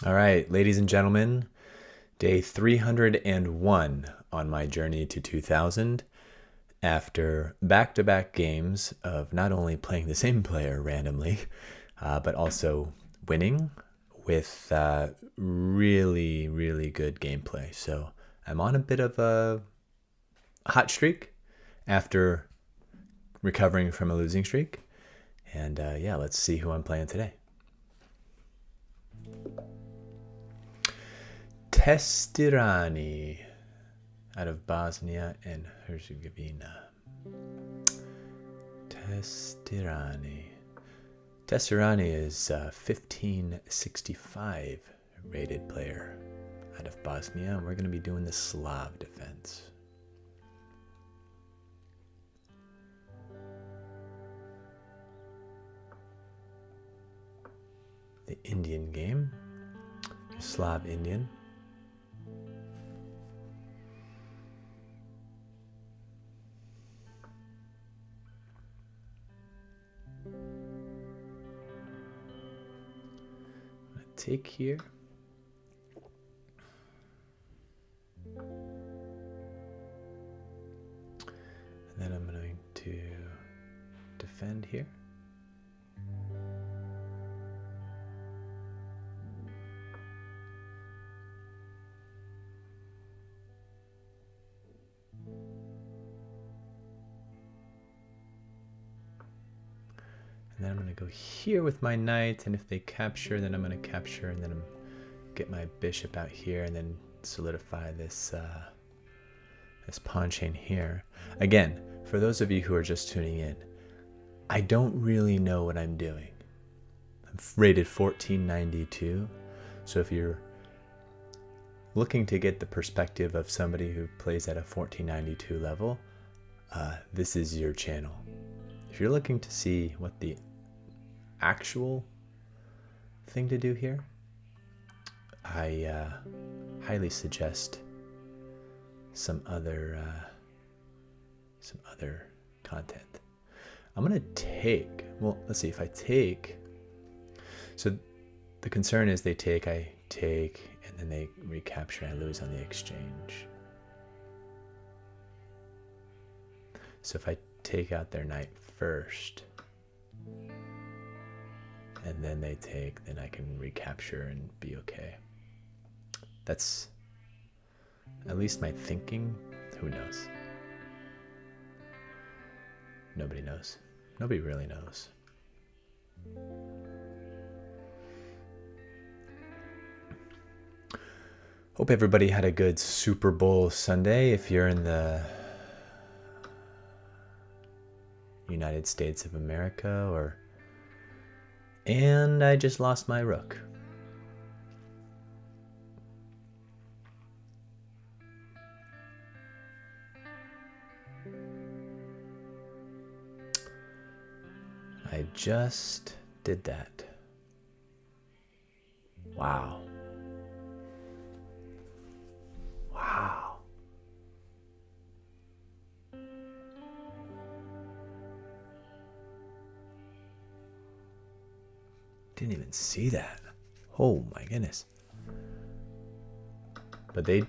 All right, ladies and gentlemen, day 301 on my journey to 2000 after back-to-back games of not only playing the same player randomly, but also winning with really, really good gameplay. So I'm on a bit of a hot streak after recovering from a losing streak. And yeah, let's see who I'm playing today. Tessani out of Bosnia and Herzegovina. Tessani is a 1565 rated player out of Bosnia, and we're going to be doing the Slav defense. The Indian game, Slav-Indian. Take here. And then I'm going to defend here. And then I'm going to go here with my knight, and if they capture, then I'm going to capture, and then I'm get my bishop out here, and then solidify this this pawn chain here. Again, for those of you who are just tuning in, I don't really know what I'm doing. I'm rated 1492, so if you're looking to get the perspective of somebody who plays at a 1492 level, this is your channel. If you're looking to see what the actual thing to do here, I highly suggest some other content. I'm gonna take, well, let's see, if I take, so the concern is they take, I take, and then they recapture, I lose on the exchange. So if I take out their knight first, and then they take, then I can recapture and be okay. That's at least my thinking. Who knows? Nobody knows. Nobody really knows. Hope everybody had a good Super Bowl Sunday if you're in the United States of America, or and I just lost my rook. I just did that. Wow. Wow. Didn't even see that. Oh my goodness. But they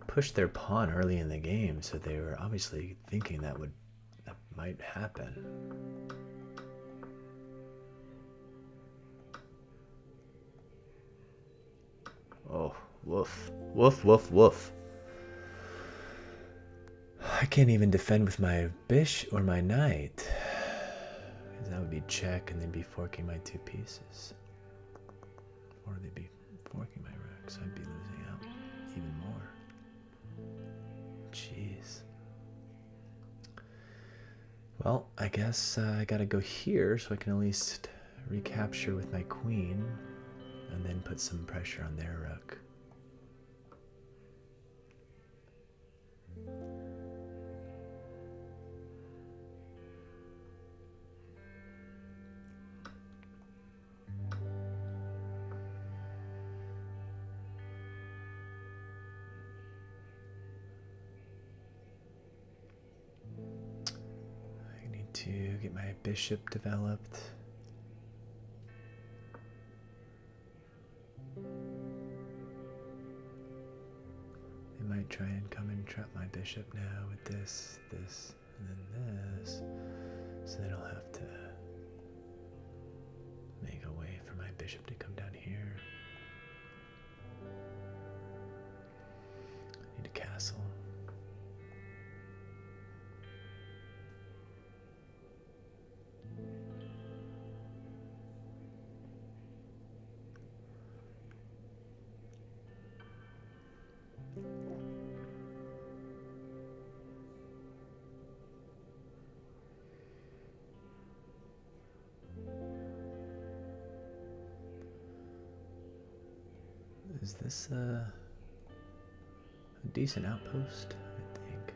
pushed their pawn early in the game, so they were obviously thinking that might happen. Oh, woof. Woof, woof, woof. I can't even defend with my bishop or my knight, because that would be check, and they'd be forking my two pieces. Or they'd be forking my rook, so I'd be losing out even more. Jeez. Well, I guess I gotta go here so I can at least recapture with my queen, and then put some pressure on their rook. I need to get my bishop developed. might try and come and trap my bishop now with this, this, and then this. So then I'll have to make a way for my bishop to come down here. I need a castle. Is this a decent outpost? I think.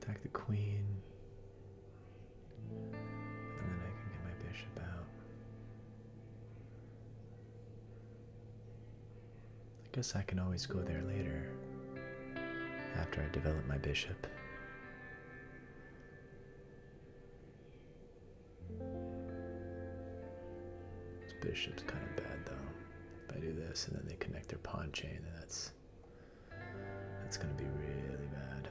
Attack the queen. And then I can get my bishop out. I guess I can always go there later. After I develop my bishop. Bishop's kind of bad though. If I do this and then they connect their pawn chain, then that's going to be really bad.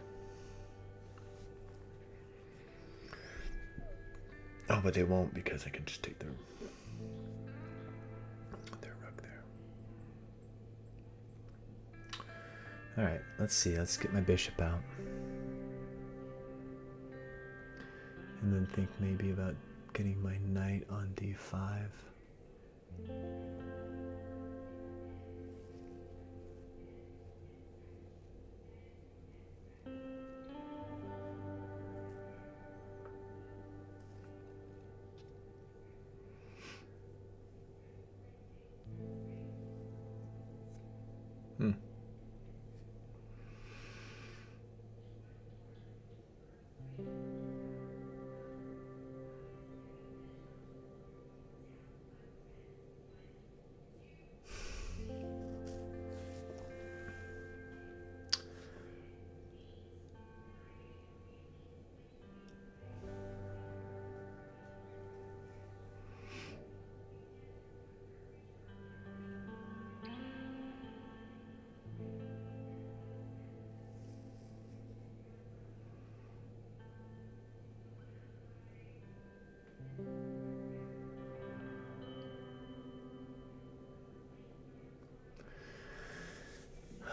Oh, but they won't because I can just take their rook there. All right, let's see. Let's get my bishop out, and then think maybe about getting my knight on d5.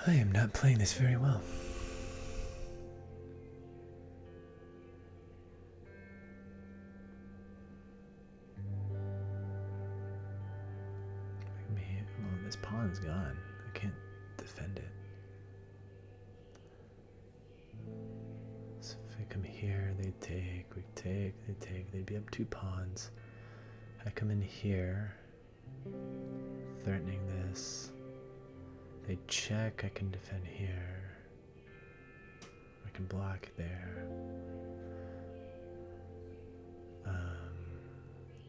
I am not playing this very well. Well, this pawn's gone. I can't defend it. So if I come here, they take, we take, they take. They'd be up 2 pawns. I come in here, threatening this. They check, I can defend here. I can block there.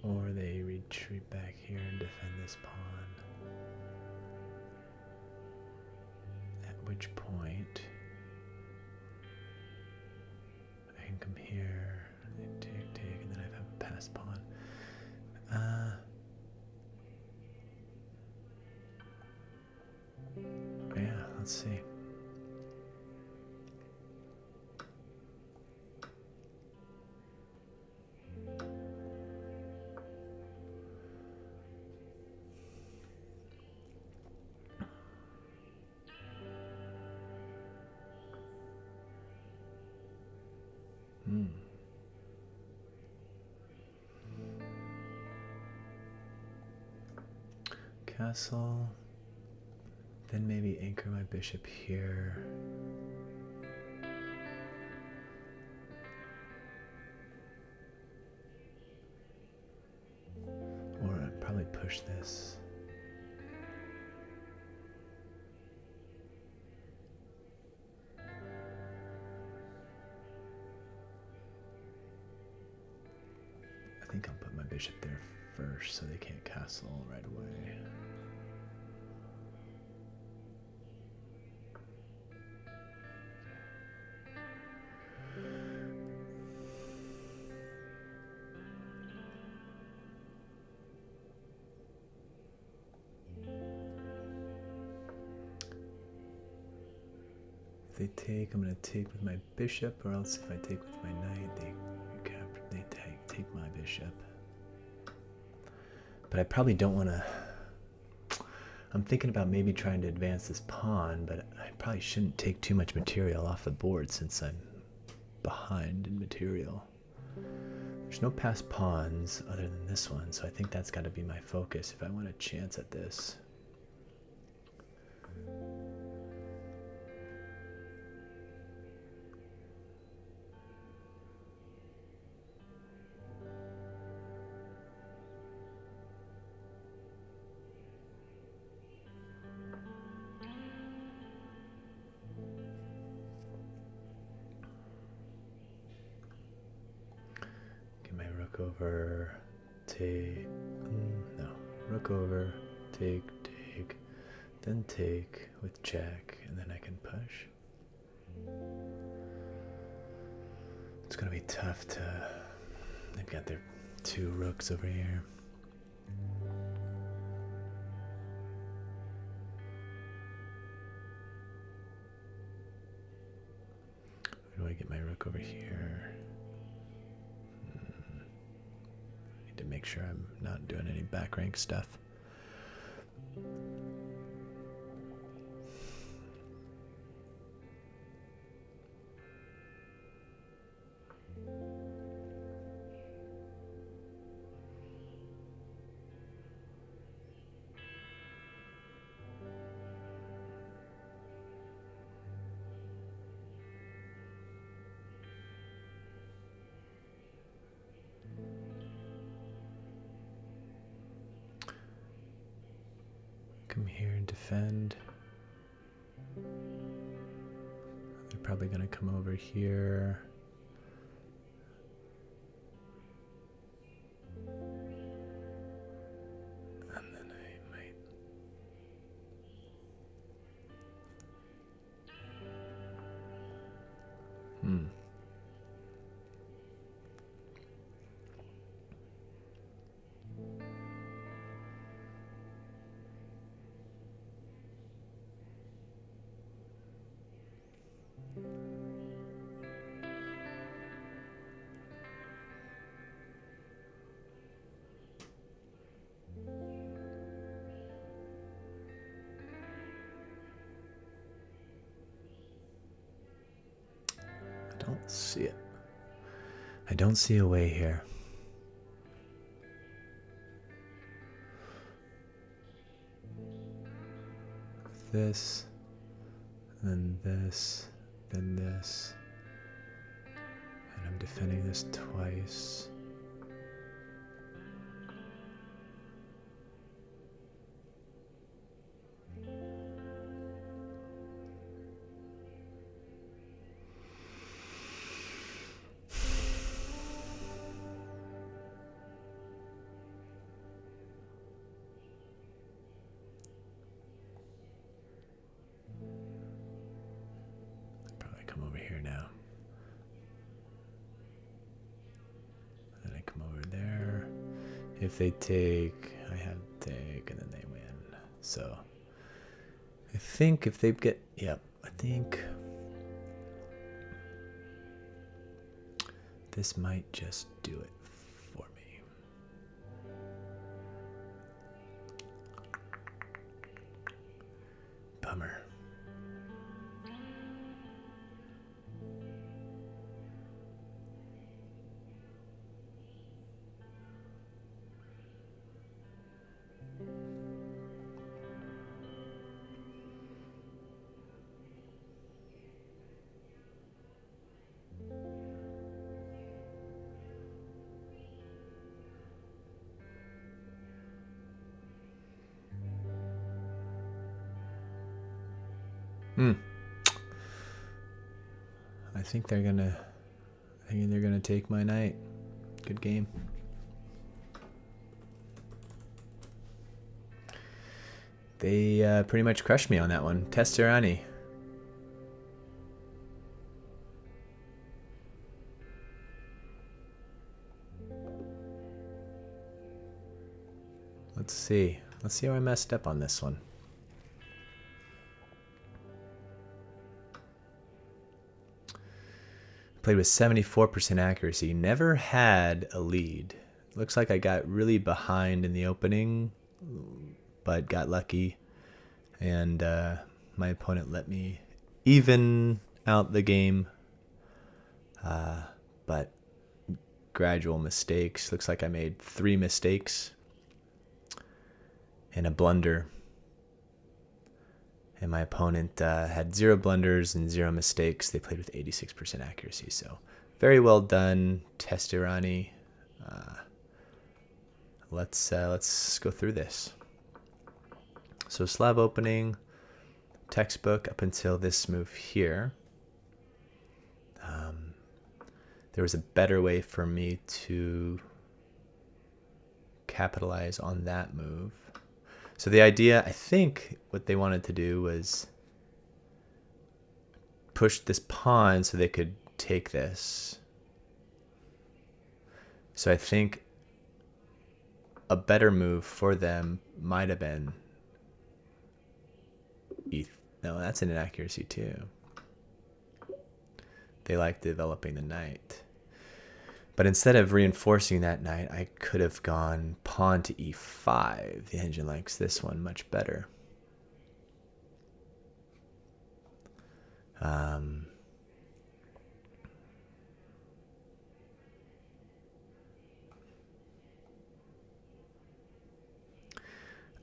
Or they retreat back here and defend this pawn. At which point, I can come here, they take, and then I have a passed pawn. Yeah, let's see. Castle. Then maybe anchor my bishop here. Or I'd probably push this. I think I'll put my bishop there first so they can't castle right away. they take, I'm going to take with my bishop, or else if I take with my knight, they take my bishop. But I probably don't want to... I'm thinking about maybe trying to advance this pawn, but I probably shouldn't take too much material off the board since I'm behind in material. There's no passed pawns other than this one, so I think that's got to be my focus if I want a chance at this. Over, take, no, rook over, take, then take with check, and then I can push. It's gonna be tough to, they've got their two rooks over here. Where do I get my rook over here? To make sure I'm not doing any back rank stuff. Come here and defend. They're probably going to come over here. And then I might... I don't see it. I don't see a way here. This, then this, then this. And I'm defending this twice. Over here now. And I come over there. If they take, I have to take, and then they win. So I think if they get, yep, I think this might just do it for me. Bummer. I think they're gonna take my knight. Good game. They pretty much crushed me on that one. Tessani. Let's see. Let's see how I messed up on this one. Played with 74% accuracy. Never had a lead. Looks like I got really behind in the opening, but got lucky. And my opponent let me even out the game. But gradual mistakes. Looks like I made 3 mistakes and a blunder. And my opponent had 0 blunders and 0 mistakes. They played with 86% accuracy. So very well done, Tessani. Let's go through this. So Slav opening, textbook up until this move here. There was a better way for me to capitalize on that move. So the idea, I think what they wanted to do was push this pawn so they could take this. So I think a better move for them might have been no, that's an inaccuracy too. They like developing the knight. But instead of reinforcing that knight, I could have gone pawn to e5. The engine likes this one much better.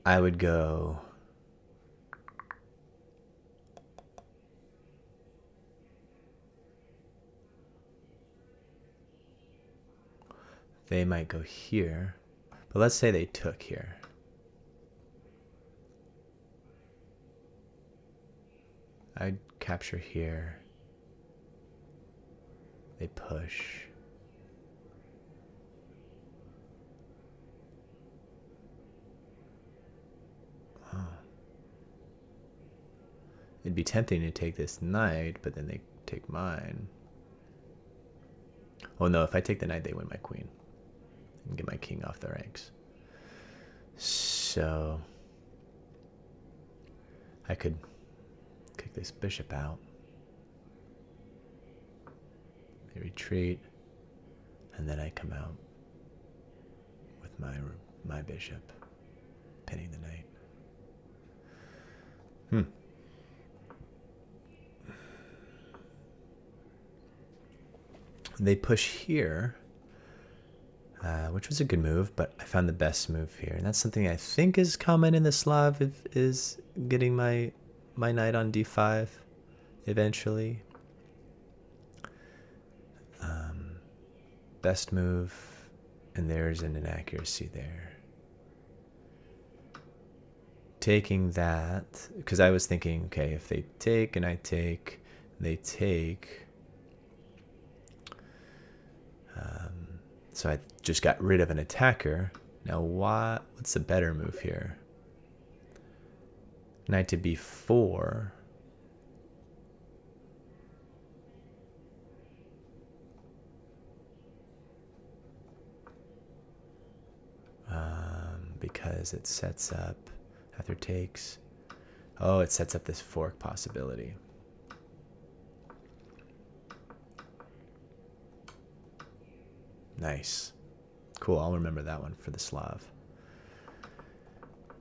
I would go they might go here, but let's say they took here. I'd capture here. They push. Oh. It'd be tempting to take this knight, but then they take mine. Oh no, if I take the knight, they win my queen and get my king off the ranks. So I could kick this bishop out. They retreat, and then I come out with my bishop, pinning the knight. They push here, which was a good move, but I found the best move here. And that's something I think is common in the Slav, is getting my knight on d5 eventually. Best move, and there's an inaccuracy there. Taking that, because I was thinking, okay, if they take and I take, they take. So I just got rid of an attacker. Now what's the better move here? Knight to b4. Because it sets up, after takes, oh, it sets up this fork possibility. Nice. Cool, I'll remember that one for the Slav.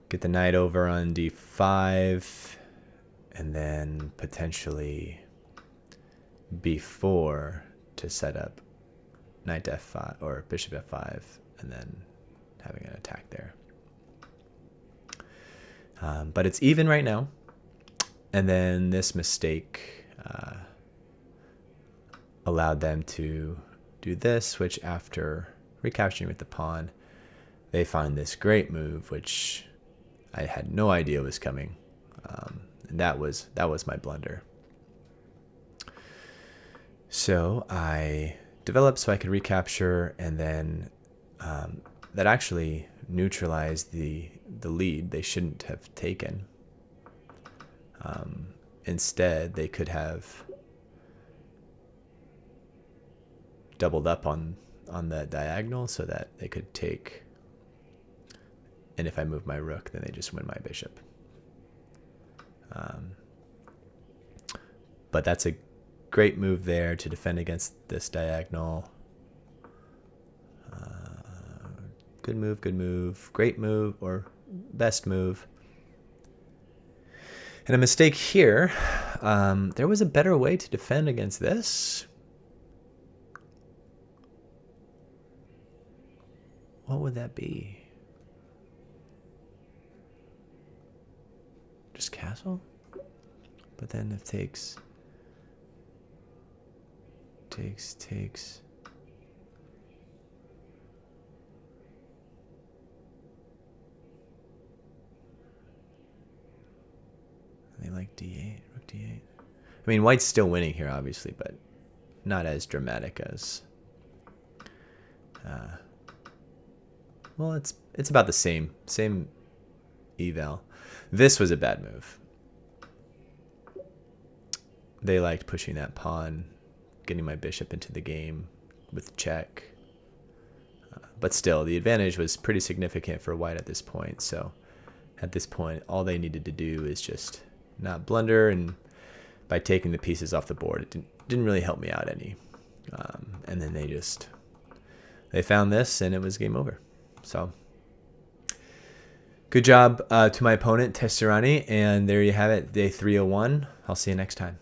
Get the knight over on d5, and then potentially b4 to set up knight to f5 or bishop f5, and then having an attack there. But it's even right now. And then this mistake allowed them to do this, which after recapturing with the pawn, they find this great move, which I had no idea was coming. And that was my blunder. So I developed so I could recapture, and then that actually neutralized the lead they shouldn't have taken. Instead, they could have doubled up on the diagonal so that they could take, and if I move my rook, then they just win my bishop. But that's a great move there to defend against this diagonal. Good move, great move, or best move. And a mistake here. There was a better way to defend against this. What would that be? Just castle? But then if takes. They like d8, rook d8. I mean, white's still winning here, obviously, but not as dramatic as. Well, it's about the same eval. This was a bad move. They liked pushing that pawn, getting my bishop into the game with check. But still, the advantage was pretty significant for white at this point. So at this point, all they needed to do is just not blunder, and by taking the pieces off the board, it didn't really help me out any. And then they found this, and it was game over. So good job to my opponent, Tessani, and there you have it, day 301. I'll see you next time.